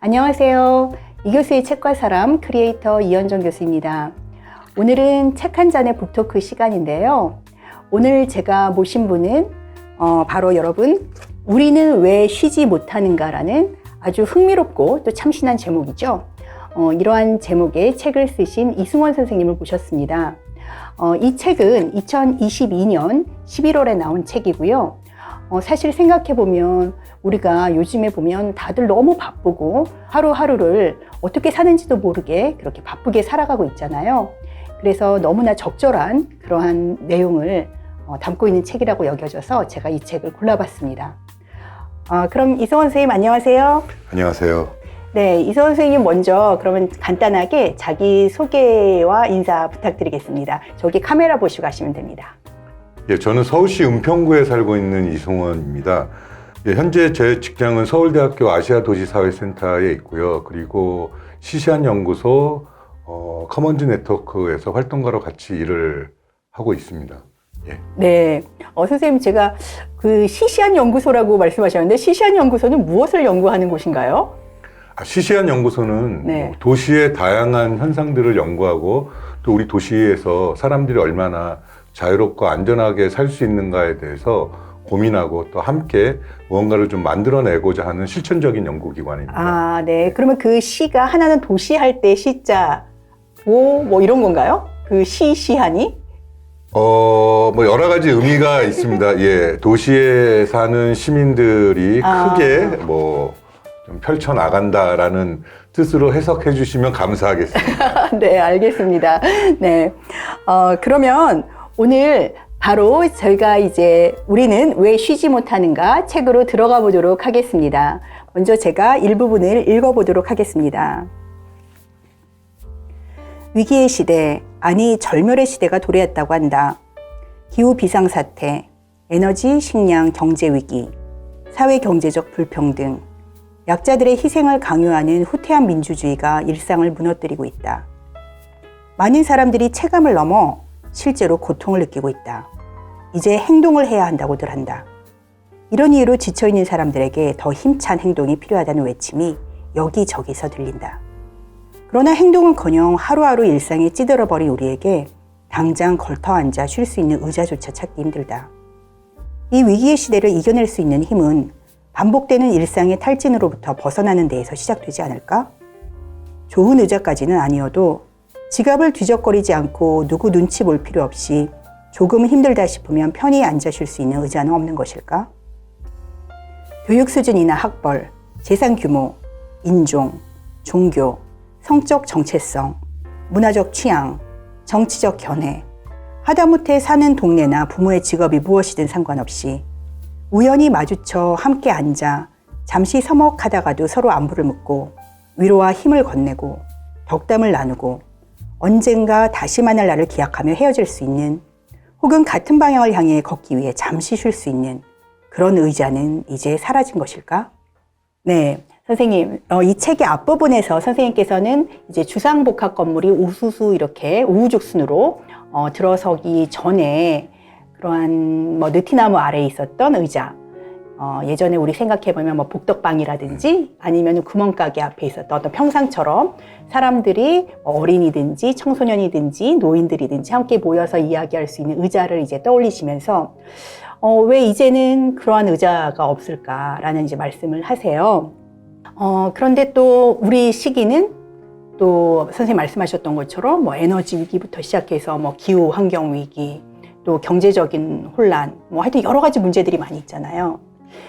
안녕하세요. 이 교수의 책과 사람 크리에이터 이현정 교수입니다. 오늘은 책 한 잔의 북토크 시간인데요. 오늘 제가 모신 분은 바로 여러분, 우리는 왜 쉬지 못하는가라는 아주 흥미롭고 또 참신한 제목이죠. 이러한 제목의 책을 쓰신 이승원 선생님을 모셨습니다. 이 책은 2022년 11월에 나온 책이고요. 사실 생각해보면 우리가 요즘에 보면 다들 너무 바쁘고 하루하루를 어떻게 사는지도 모르게 그렇게 바쁘게 살아가고 있잖아요. 그래서 너무나 적절한 그러한 내용을 담고 있는 책이라고 여겨져서 제가 이 책을 골라봤습니다. 그럼 이승원 선생님 안녕하세요. 안녕하세요. 네, 이승원 선생님 먼저 그러면 간단하게 자기 소개와 인사 부탁드리겠습니다. 저기 카메라 보시고 가시면 됩니다. 예, 저는 서울시 은평구에 살고 있는 이승원입니다. 예, 현재 제 직장은 서울대학교 아시아도시사회센터에 있고요. 그리고 시시한연구소 커먼즈 네트워크에서 활동가로 같이 일을 하고 있습니다. 예. 네, 선생님 제가 그 시시한연구소라고 말씀하셨는데 시시한연구소는 무엇을 연구하는 곳인가요? 시시한연구소는 네. 도시의 다양한 현상들을 연구하고 또 우리 도시에서 사람들이 얼마나 자유롭고 안전하게 살 수 있는가에 대해서 고민하고 또 함께 무언가를 좀 만들어내고자 하는 실천적인 연구기관입니다. 네. 그러면 그 시가 하나는 도시 할 때 시자, 뭐 이런 건가요? 그 시한이? 뭐 여러 가지 의미가 있습니다. 예, 도시에 사는 시민들이 크게 좀 펼쳐나간다라는 뜻으로 해석해 주시면 감사하겠습니다. 네, 알겠습니다. 네. 그러면 오늘 바로 저희가 이제 우리는 왜 쉬지 못하는가 책으로 들어가 보도록 하겠습니다. 먼저 제가 일부분을 읽어보도록 하겠습니다. 위기의 시대, 아니 절멸의 시대가 도래했다고 한다. 기후 비상사태, 에너지, 식량, 경제 위기, 사회 경제적 불평등, 약자들의 희생을 강요하는 후퇴한 민주주의가 일상을 무너뜨리고 있다. 많은 사람들이 체감을 넘어 실제로 고통을 느끼고 있다. 이제 행동을 해야 한다고들 한다. 이런 이유로 지쳐있는 사람들에게 더 힘찬 행동이 필요하다는 외침이 여기저기서 들린다. 그러나 행동은커녕 하루하루 일상에 찌들어버린 우리에게 당장 걸터 앉아 쉴 수 있는 의자조차 찾기 힘들다. 이 위기의 시대를 이겨낼 수 있는 힘은 반복되는 일상의 탈진으로부터 벗어나는 데에서 시작되지 않을까? 좋은 의자까지는 아니어도 지갑을 뒤적거리지 않고 누구 눈치 볼 필요 없이 조금 힘들다 싶으면 편히 앉아 쉴 수 있는 의자는 없는 것일까? 교육 수준이나 학벌, 재산 규모, 인종, 종교, 성적 정체성, 문화적 취향, 정치적 견해, 하다못해 사는 동네나 부모의 직업이 무엇이든 상관없이 우연히 마주쳐 함께 앉아 잠시 서먹하다가도 서로 안부를 묻고 위로와 힘을 건네고 덕담을 나누고 언젠가 다시 만날 날을 기약하며 헤어질 수 있는 혹은 같은 방향을 향해 걷기 위해 잠시 쉴 수 있는 그런 의자는 이제 사라진 것일까? 네, 선생님, 이 책의 앞부분에서 선생님께서는 이제 주상복합 건물이 우수수 이렇게 우후죽순으로 들어서기 전에 그러한 느티나무 아래에 있었던 의자, 예전에 우리 생각해보면 복덕방이라든지 아니면 구멍가게 앞에 있었던 어떤 평상처럼 사람들이 어린이든지 청소년이든지 노인들이든지 함께 모여서 이야기할 수 있는 의자를 이제 떠올리시면서 왜 이제는 그러한 의자가 없을까라는 이제 말씀을 하세요. 그런데 또 우리 시기는 또 선생님 말씀하셨던 것처럼 에너지 위기부터 시작해서 기후 환경 위기, 또 경제적인 혼란, 하여튼 여러 가지 문제들이 많이 있잖아요.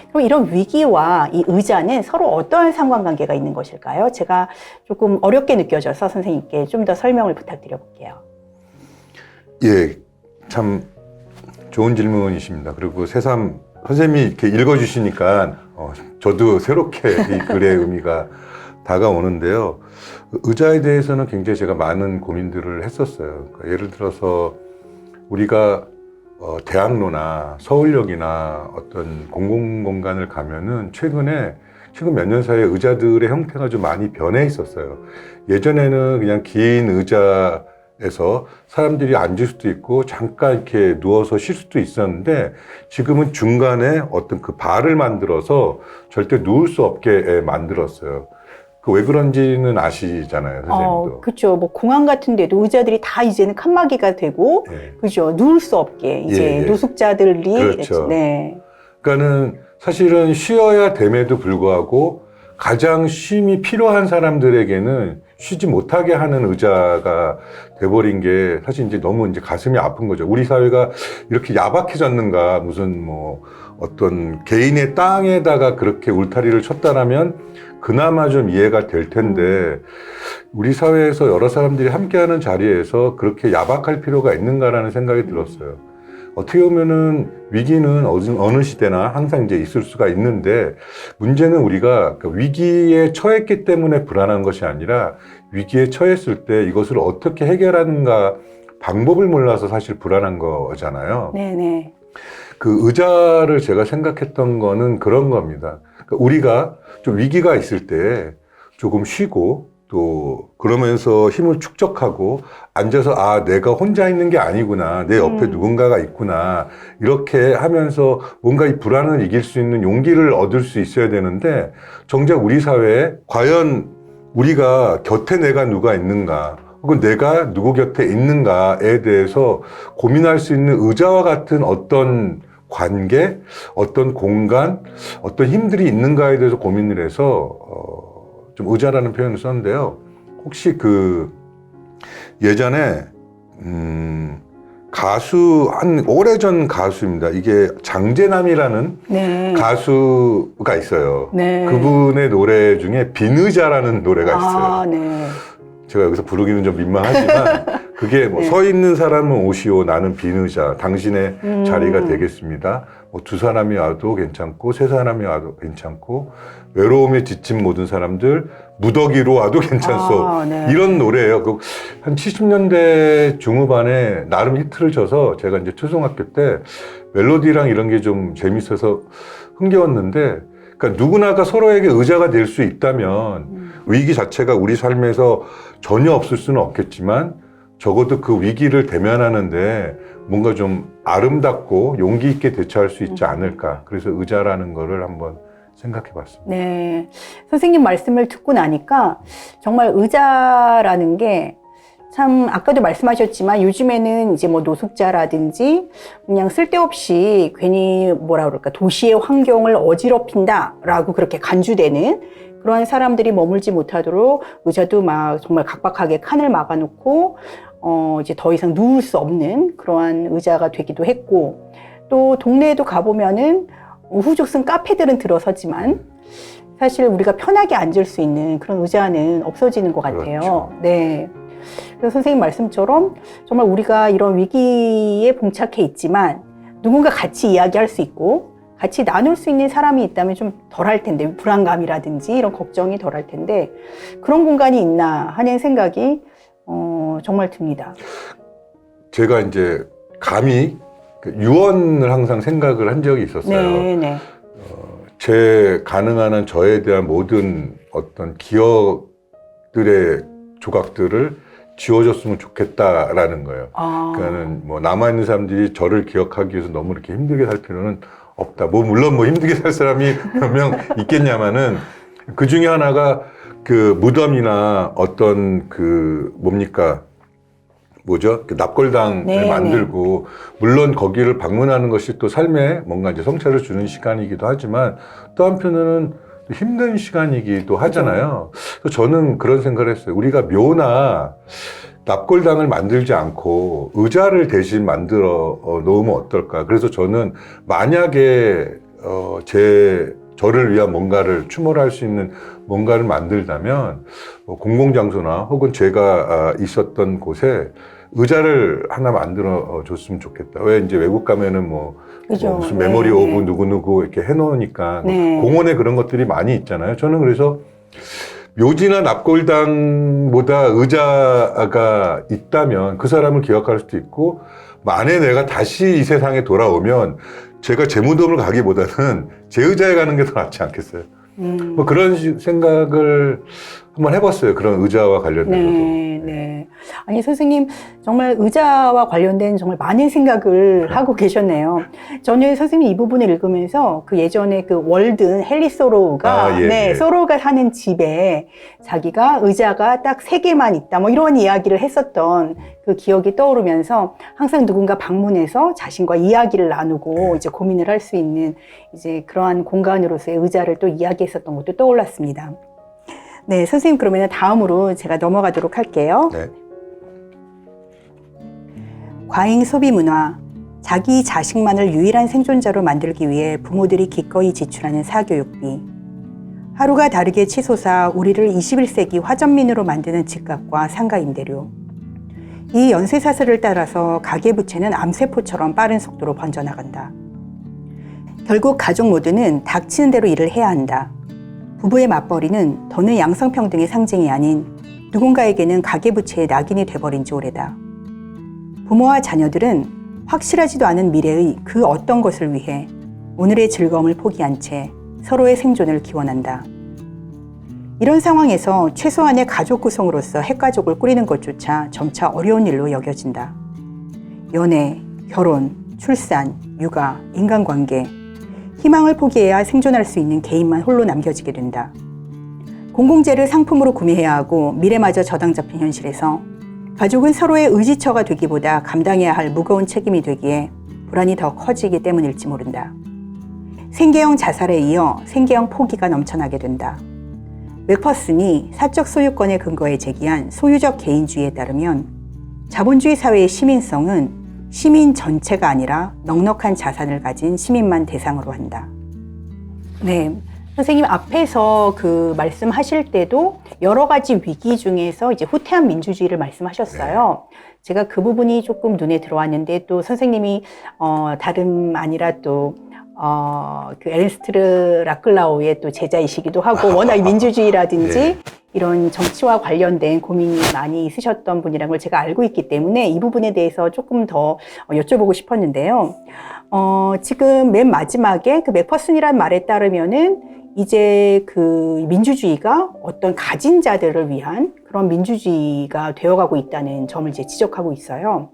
그럼 이런 위기와 이 의자는 서로 어떠한 상관관계가 있는 것일까요? 제가 조금 어렵게 느껴져서 선생님께 좀 더 설명을 부탁드려 볼게요. 예, 참 좋은 질문이십니다. 그리고 새삼 선생님이 이렇게 읽어주시니까 저도 새롭게 이 글의 의미가 다가오는데요. 의자에 대해서는 굉장히 제가 많은 고민들을 했었어요. 그러니까 예를 들어서 우리가 대학로나 서울역이나 어떤 공공공간을 가면은 최근 몇 년 사이에 의자들의 형태가 좀 많이 변해 있었어요. 예전에는 그냥 긴 의자에서 사람들이 앉을 수도 있고 잠깐 이렇게 누워서 쉴 수도 있었는데 지금은 중간에 어떤 그 바를 만들어서 절대 누울 수 없게 만들었어요. 그 왜 그런지는 아시잖아요, 선생님도. 그렇죠. 뭐 공항 같은 데도 의자들이 다 이제는 칸막이가 되고, 예. 그죠. 누울 수 없게 이제 예. 노숙자들이 그렇죠. 네. 그러니까는 사실은 쉬어야 됨에도 불구하고 가장 쉼이 필요한 사람들에게는 쉬지 못하게 하는 의자가 돼버린 게 사실 이제 너무 이제 가슴이 아픈 거죠. 우리 사회가 이렇게 야박해졌는가, 무슨 뭐 어떤 개인의 땅에다가 그렇게 울타리를 쳤다라면 그나마 좀 이해가 될 텐데, 우리 사회에서 여러 사람들이 함께하는 자리에서 그렇게 야박할 필요가 있는가라는 생각이 들었어요. 어떻게 보면은 위기는 어느 시대나 항상 이제 있을 수가 있는데, 문제는 우리가 그 위기에 처했기 때문에 불안한 것이 아니라 위기에 처했을 때 이것을 어떻게 해결하는가 방법을 몰라서 사실 불안한 거잖아요. 네네. 그 의자를 제가 생각했던 거는 그런 겁니다. 그러니까 우리가 좀 위기가 있을 때 조금 쉬고, 또 그러면서 힘을 축적하고 앉아서 아, 내가 혼자 있는 게 아니구나, 내 옆에 누군가가 있구나, 이렇게 하면서 뭔가 이 불안을 이길 수 있는 용기를 얻을 수 있어야 되는데, 정작 우리 사회에 과연 우리가 곁에 내가 누가 있는가, 혹은 내가 누구 곁에 있는가에 대해서 고민할 수 있는 의자와 같은 어떤 관계, 어떤 공간, 어떤 힘들이 있는가에 대해서 고민을 해서 좀 의자라는 표현을 썼는데요. 혹시 그 예전에 가수, 한 오래전 가수입니다. 이게 장재남이라는 네. 가수가 있어요. 네. 그분의 노래 중에 비느자라는 노래가 있어요. 아, 네. 제가 여기서 부르기는 좀 민망하지만 그게 뭐 네. 서 있는 사람은 오시오, 나는 비느자, 당신의 자리가 되겠습니다. 뭐 두 사람이 와도 괜찮고 세 사람이 와도 괜찮고, 외로움에 지친 모든 사람들 무더기로 와도 괜찮소. 아, 네. 이런 노래예요. 한 70년대 중후반에 나름 히트를 쳐서 제가 이제 초등학교 때 멜로디랑 이런 게 좀 재밌어서 흥겨웠는데, 그러니까 누구나가 서로에게 의자가 될 수 있다면 위기 자체가 우리 삶에서 전혀 없을 수는 없겠지만 적어도 그 위기를 대면하는데 뭔가 좀 아름답고 용기 있게 대처할 수 있지 않을까. 그래서 의자라는 거를 한번 생각해 봤습니다. 네. 선생님 말씀을 듣고 나니까 정말 의자라는 게 참 아까도 말씀하셨지만 요즘에는 이제 뭐 노숙자라든지 그냥 쓸데없이 괜히 뭐라 그럴까 도시의 환경을 어지럽힌다라고 그렇게 간주되는 그러한 사람들이 머물지 못하도록 의자도 막 정말 각박하게 칸을 막아놓고 이제 더 이상 누울 수 없는 그러한 의자가 되기도 했고, 또 동네에도 가보면은 우후죽순 카페들은 들어서지만 사실 우리가 편하게 앉을 수 있는 그런 의자는 없어지는 것 같아요. 그렇죠. 네. 그래서 선생님 말씀처럼 정말 우리가 이런 위기에 봉착해 있지만 누군가 같이 이야기할 수 있고 같이 나눌 수 있는 사람이 있다면 좀 덜할 텐데, 불안감이라든지 이런 걱정이 덜할 텐데 그런 공간이 있나 하는 생각이 정말 듭니다. 제가 이제 감히 유언을 항상 생각을 한 적이 있었어요. 네, 네. 제 가능한 한 저에 대한 모든 어떤 기억들의 조각들을 지워줬으면 좋겠다라는 거예요. 그러니까는 뭐 남아있는 사람들이 저를 기억하기 위해서 너무 이렇게 힘들게 살 필요는 없다. 뭐 물론 뭐 힘들게 살 사람이 몇 명 있겠냐마는 그 중에 하나가 그 무덤이나 어떤 그 뭡니까 뭐죠? 그 납골당을 네, 만들고, 물론 거기를 방문하는 것이 또 삶에 뭔가 이제 성찰을 주는 시간이기도 하지만 또 한편으로는 힘든 시간이기도 하잖아요. 그래서 저는 그런 생각을 했어요. 우리가 묘나 납골당을 만들지 않고 의자를 대신 만들어 놓으면 어떨까. 그래서 저는 만약에 저를 위한 뭔가를 추모할 수 있는 뭔가를 만들다면 공공장소나 혹은 제가 있었던 곳에 의자를 하나 만들어 줬으면 좋겠다. 왜 이제 외국 가면은 그죠. 무슨 네, 메모리 네. 오브 누구누구 이렇게 해놓으니까 네. 공원에 그런 것들이 많이 있잖아요. 저는 그래서 묘지나 납골당보다 의자가 있다면 그 사람을 기억할 수도 있고, 만에 내가 다시 이 세상에 돌아오면 제가 제 무덤을 가기보다는 제 의자에 가는 게 더 낫지 않겠어요. 뭐 그런 생각을 한번 해봤어요. 그런 의자와 관련돼서도. 네. 아니, 선생님, 정말 의자와 관련된 정말 많은 생각을 하고 계셨네요. 저는 선생님 이 부분을 읽으면서 그 예전에 그 월든 헨리 소로우가, 소로우가 사는 집에 자기가 의자가 딱 3개만 있다, 뭐 이런 이야기를 했었던 그 기억이 떠오르면서 항상 누군가 방문해서 자신과 이야기를 나누고 이제 고민을 할 수 있는 이제 그러한 공간으로서의 의자를 또 이야기했었던 것도 떠올랐습니다. 네, 선생님 그러면 다음으로 제가 넘어가도록 할게요. 네. 과잉 소비 문화, 자기 자식만을 유일한 생존자로 만들기 위해 부모들이 기꺼이 지출하는 사교육비, 하루가 다르게 치솟아 우리를 21세기 화전민으로 만드는 집값과 상가임대료, 이 연쇄사슬을 따라서 가계부채는 암세포처럼 빠른 속도로 번져나간다. 결국 가족 모두는 닥치는 대로 일을 해야 한다. 부부의 맞벌이는 더는 양성평등의 상징이 아닌 누군가에게는 가계부채의 낙인이 돼버린 지 오래다. 부모와 자녀들은 확실하지도 않은 미래의 그 어떤 것을 위해 오늘의 즐거움을 포기한 채 서로의 생존을 기원한다. 이런 상황에서 최소한의 가족 구성으로서 핵가족을 꾸리는 것조차 점차 어려운 일로 여겨진다. 연애, 결혼, 출산, 육아, 인간관계, 희망을 포기해야 생존할 수 있는 개인만 홀로 남겨지게 된다. 공공재를 상품으로 구매해야 하고 미래마저 저당 잡힌 현실에서 가족은 서로의 의지처가 되기보다 감당해야 할 무거운 책임이 되기에 불안이 더 커지기 때문일지 모른다. 생계형 자살에 이어 생계형 포기가 넘쳐나게 된다. 맥퍼슨이 사적 소유권의 근거에 제기한 소유적 개인주의에 따르면 자본주의 사회의 시민성은 시민 전체가 아니라 넉넉한 자산을 가진 시민만 대상으로 한다. 네. 선생님 앞에서 그 말씀하실 때도 여러 가지 위기 중에서 이제 후퇴한 민주주의를 말씀하셨어요. 제가 그 부분이 조금 눈에 들어왔는데 또 선생님이 다름 아니라 또 그 에른스트 라클라우의 또 제자이시기도 하고 워낙 민주주의라든지 이런 정치와 관련된 고민이 많이 있으셨던 분이라는 걸 제가 알고 있기 때문에 이 부분에 대해서 조금 더 여쭤보고 싶었는데요. 지금 맨 마지막에 그 맥퍼슨이라는 말에 따르면은 이제 그 민주주의가 어떤 가진 자들을 위한 그런 민주주의가 되어가고 있다는 점을 이제 지적하고 있어요.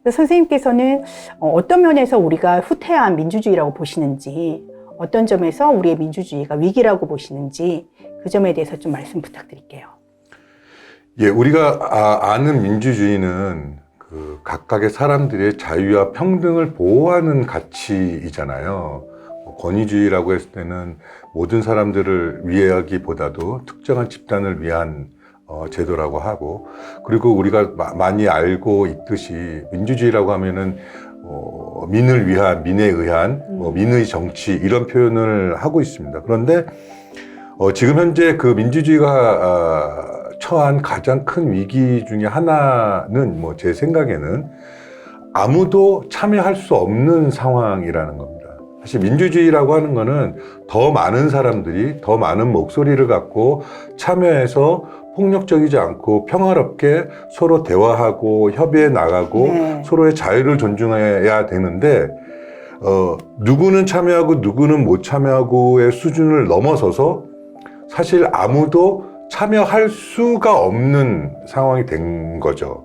그래서 선생님께서는 어떤 면에서 우리가 후퇴한 민주주의라고 보시는지, 어떤 점에서 우리의 민주주의가 위기라고 보시는지 그 점에 대해서 좀 말씀 부탁드릴게요. 예, 우리가 아는 민주주의는 그 각각의 사람들의 자유와 평등을 보호하는 가치이잖아요. 권위주의라고 했을 때는 모든 사람들을 위하기보다도 특정한 집단을 위한 제도라고 하고, 그리고 우리가 많이 알고 있듯이 민주주의라고 하면은 민을 위한, 민에 의한, 민의 정치 이런 표현을 하고 있습니다. 그런데 지금 현재 그 민주주의가 처한 가장 큰 위기 중에 하나는 뭐 제 생각에는 아무도 참여할 수 없는 상황이라는 겁니다. 사실 민주주의라고 하는 거는 더 많은 사람들이 더 많은 목소리를 갖고 참여해서 폭력적이지 않고 평화롭게 서로 대화하고 협의해 나가고 서로의 자유를 존중해야 되는데 누구는 참여하고 누구는 못 참여하고의 수준을 넘어서서 사실 아무도 참여할 수가 없는 상황이 된 거죠.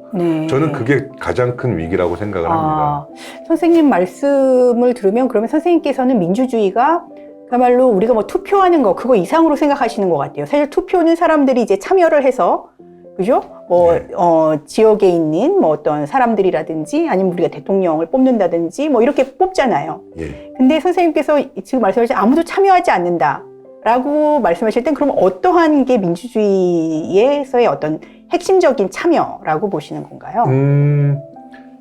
저는 그게 가장 큰 위기라고 생각을 합니다. 선생님 말씀을 들으면 그러면 선생님께서는 민주주의가 그야말로 우리가 뭐 투표하는 거 그거 이상으로 생각하시는 것 같아요. 사실 투표는 사람들이 이제 참여를 해서 그죠? 지역에 있는 뭐 어떤 사람들이라든지 아니면 우리가 대통령을 뽑는다든지 뭐 이렇게 뽑잖아요. 근데 선생님께서 지금 말씀하신 아무도 참여하지 않는다. 라고 말씀하실 땐 그럼 어떠한 게 민주주의에서의 어떤 핵심적인 참여라고 보시는 건가요?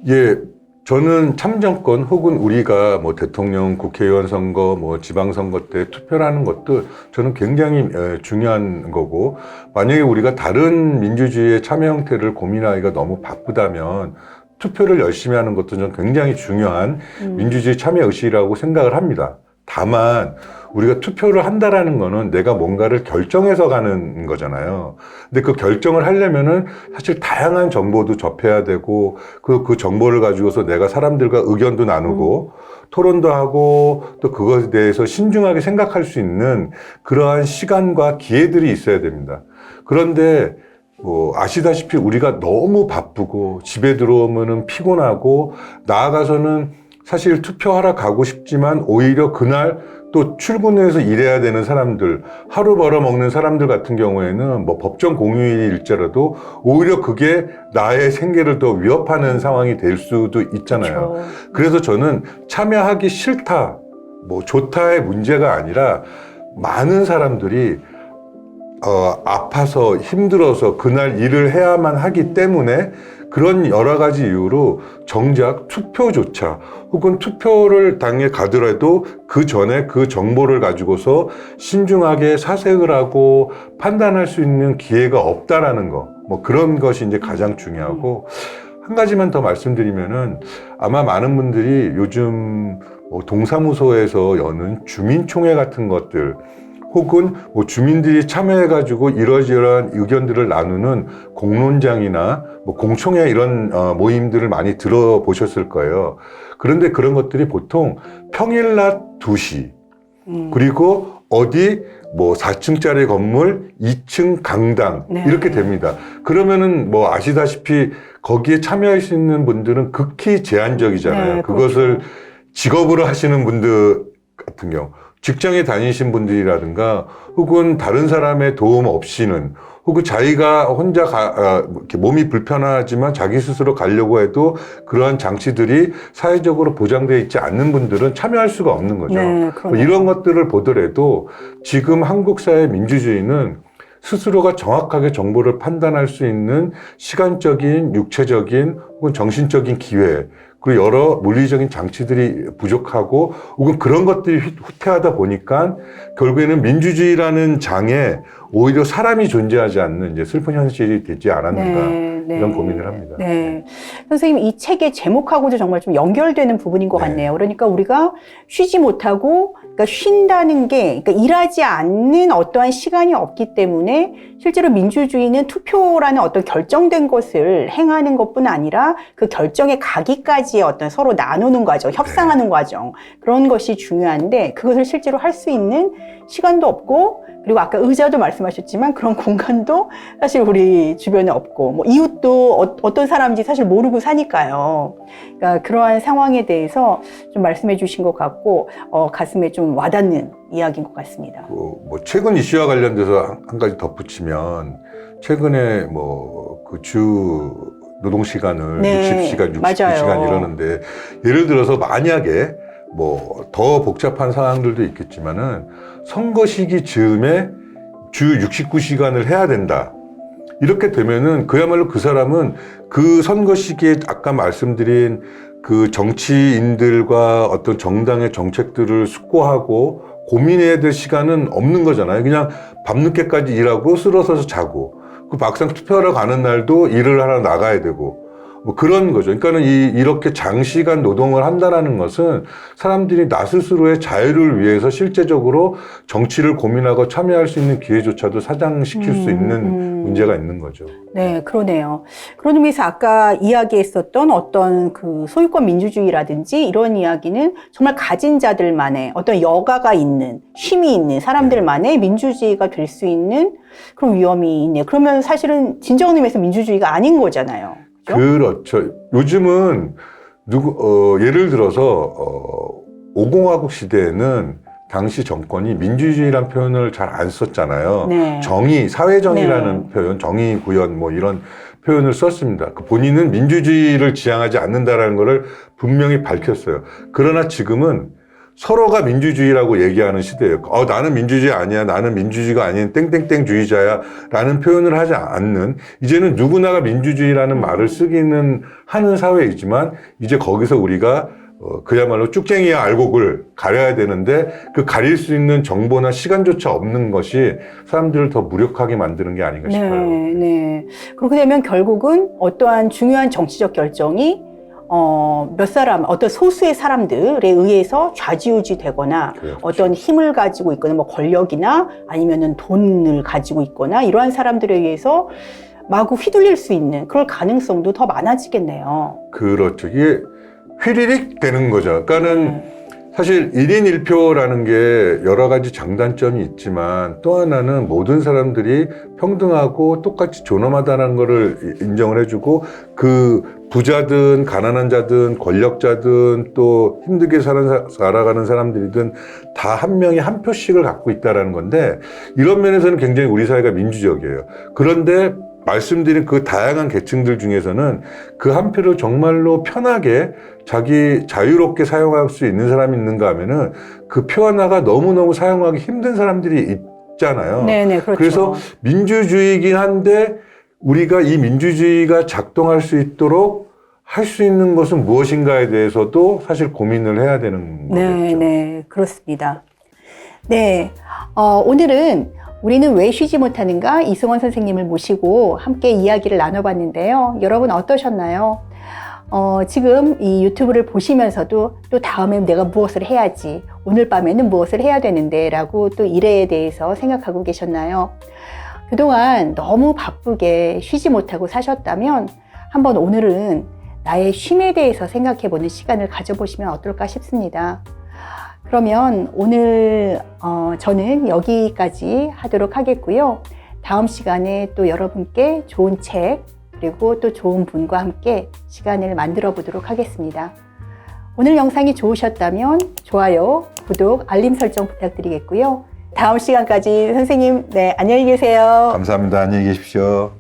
예, 저는 참정권 혹은 우리가 뭐 대통령, 국회의원 선거, 뭐 지방선거 때 투표라는 것도 저는 굉장히 중요한 거고, 만약에 우리가 다른 민주주의의 참여 형태를 고민하기가 너무 바쁘다면 투표를 열심히 하는 것도 저는 굉장히 중요한 민주주의 참여 의식이라고 생각을 합니다. 다만 우리가 투표를 한다라는 거는 내가 뭔가를 결정해서 가는 거잖아요. 근데 그 결정을 하려면은 사실 다양한 정보도 접해야 되고 그 정보를 가지고서 내가 사람들과 의견도 나누고 토론도 하고 또 그것에 대해서 신중하게 생각할 수 있는 그러한 시간과 기회들이 있어야 됩니다. 그런데 뭐 아시다시피 우리가 너무 바쁘고 집에 들어오면은 피곤하고 나아가서는 사실 투표하러 가고 싶지만 오히려 그날 또 출근해서 일해야 되는 사람들, 하루 벌어먹는 사람들 같은 경우에는 뭐 법정 공휴일일지라도 오히려 그게 나의 생계를 더 위협하는 상황이 될 수도 있잖아요. 그렇죠. 그래서 저는 참여하기 싫다, 뭐 좋다의 문제가 아니라 많은 사람들이 아파서 힘들어서 그날 일을 해야만 하기 때문에 그런 여러 가지 이유로 정작 투표조차 혹은 투표를 당에 가더라도 그 전에 그 정보를 가지고서 신중하게 사색을 하고 판단할 수 있는 기회가 없다라는 거, 뭐 그런 것이 이제 가장 중요하고 한 가지만 더 말씀드리면은 아마 많은 분들이 요즘 동사무소에서 여는 주민총회 같은 것들 혹은 뭐 주민들이 참여해가지고 이러저러한 의견들을 나누는 공론장이나 뭐 공청회 이런 모임들을 많이 들어보셨을 거예요. 그런데 그런 것들이 보통 평일 낮 2시 그리고 어디 뭐 4층짜리 건물 2층 강당 네. 이렇게 됩니다. 그러면은 뭐 아시다시피 거기에 참여할 수 있는 분들은 극히 제한적이잖아요. 네, 그것을 그렇죠. 직업으로 하시는 분들 같은 경우 직장에 다니신 분들이라든가 혹은 다른 사람의 도움 없이는 혹은 자기가 혼자 이렇게 몸이 불편하지만 자기 스스로 가려고 해도 그러한 장치들이 사회적으로 보장되어 있지 않는 분들은 참여할 수가 없는 거죠. 네, 그러네요. 이런 것들을 보더라도 지금 한국 사회 민주주의는 스스로가 정확하게 정보를 판단할 수 있는 시간적인, 육체적인 혹은 정신적인 기회 그리고 여러 물리적인 장치들이 부족하고 혹은 그런 것들이 후퇴하다 보니까 결국에는 민주주의라는 장에 오히려 사람이 존재하지 않는 이제 슬픈 현실이 되지 않았는가 이런 고민을 합니다. 네. 선생님, 이 책의 제목하고도 정말 좀 연결되는 부분인 것 네. 같네요. 그러니까 우리가 쉬지 못하고, 그러니까 쉰다는 게, 그러니까 일하지 않는 어떠한 시간이 없기 때문에 실제로 민주주의는 투표라는 어떤 결정된 것을 행하는 것뿐 아니라 그 결정에 가기까지의 어떤 서로 나누는 과정, 협상하는 과정, 그런 것이 중요한데 그것을 실제로 할 수 있는 시간도 없고 그리고 아까 의자도 말씀하셨지만 그런 공간도 사실 우리 주변에 없고 뭐 이웃도 어떤 사람인지 사실 모르고 사니까요. 그러니까 그러한 상황에 대해서 좀 말씀해 주신 것 같고 가슴에 좀 와닿는 이야기인 것 같습니다. 뭐 최근 이슈와 관련돼서 한 가지 덧붙이면 최근에 뭐 그 주 노동 시간을 네, 60시간, 맞아요. 69시간 이러는데 예를 들어서 만약에 뭐 더 복잡한 상황들도 있겠지만은 선거 시기 즈음에 주 69시간을 해야 된다. 이렇게 되면은 그야말로 그 사람은 그 선거 시기에 아까 말씀드린 그 정치인들과 어떤 정당의 정책들을 숙고하고 고민해야 될 시간은 없는 거잖아요. 그냥 밤늦게까지 일하고 쓰러져서 자고 그 막상 투표하러 가는 날도 일을 하러 나가야 되고 뭐 그런 거죠. 그러니까는 이렇게 장시간 노동을 한다라는 것은 사람들이 나 스스로의 자유를 위해서 실제적으로 정치를 고민하고 참여할 수 있는 기회조차도 사장시킬 수 있는 문제가 있는 거죠. 네, 그러네요. 그런 의미에서 아까 이야기했었던 어떤 그 소유권 민주주의라든지 이런 이야기는 정말 가진 자들만의 어떤 여가가 있는, 쉼이 있는 사람들만의 민주주의가 될 수 있는 그런 위험이 있네요. 그러면 사실은 진정한 의미에서 민주주의가 아닌 거잖아요. 그렇죠. 요즘은 예를 들어서 5공화국 시대에는 당시 정권이 민주주의란 표현을 잘 안 썼잖아요. 네. 정의, 사회정의라는 네. 표현, 정의 구현 뭐 이런 표현을 썼습니다. 본인은 민주주의를 지향하지 않는다라는 것을 분명히 밝혔어요. 그러나 지금은 서로가 민주주의라고 얘기하는 시대예요. 나는 민주주의 아니야. 나는 민주주의가 아닌 땡땡땡주의자야. 라는 표현을 하지 않는 이제는 누구나가 민주주의라는 말을 쓰기는 하는 사회이지만 이제 거기서 우리가 그야말로 쭉쟁이와 알곡을 가려야 되는데 그 가릴 수 있는 정보나 시간조차 없는 것이 사람들을 더 무력하게 만드는 게 아닌가 싶어요. 네. 그렇게 되면 결국은 어떠한 중요한 정치적 결정이 몇 사람, 어떤 소수의 사람들에 의해서 좌지우지 되거나 그렇죠. 어떤 힘을 가지고 있거나 뭐 권력이나 아니면은 돈을 가지고 있거나 이러한 사람들에 의해서 마구 휘둘릴 수 있는 그럴 가능성도 더 많아지겠네요. 그렇죠. 이게 휘리릭 되는 거죠. 그러니까는 사실 1인 1표라는 게 여러 가지 장단점이 있지만 또 하나는 모든 사람들이 평등하고 똑같이 존엄하다는 것을 인정을 해주고 그 부자든 가난한 자든 권력자든 또 힘들게 살아가는 사람들이든 다 한 명이 한 표씩을 갖고 있다는 건데 이런 면에서는 굉장히 우리 사회가 민주적이에요. 그런데 말씀드린 그 다양한 계층들 중에서는 그 한 표를 정말로 편하게 자기 자유롭게 사용할 수 있는 사람이 있는가 하면은 그 표 하나가 너무너무 사용하기 힘든 사람들이 있잖아요. 네네, 그렇죠. 그래서 민주주의이긴 한데 우리가 이 민주주의가 작동할 수 있도록 할 수 있는 것은 무엇인가에 대해서도 사실 고민을 해야 되는 거겠죠. 네, 그렇습니다. 네, 오늘은 우리는 왜 쉬지 못하는가 이승원 선생님을 모시고 함께 이야기를 나눠봤는데요. 여러분 어떠셨나요? 지금 이 유튜브를 보시면서도 또 다음엔 내가 무엇을 해야지, 오늘 밤에는 무엇을 해야 되는데 라고 또 일에 대해서 생각하고 계셨나요? 그동안 너무 바쁘게 쉬지 못하고 사셨다면 한번 오늘은 나의 쉼에 대해서 생각해보는 시간을 가져보시면 어떨까 싶습니다. 그러면 오늘 저는 여기까지 하도록 하겠고요. 다음 시간에 또 여러분께 좋은 책 그리고 또 좋은 분과 함께 시간을 만들어 보도록 하겠습니다. 오늘 영상이 좋으셨다면 좋아요, 구독, 알림 설정 부탁드리겠고요. 다음 시간까지 선생님, 네, 안녕히 계세요. 감사합니다. 안녕히 계십시오.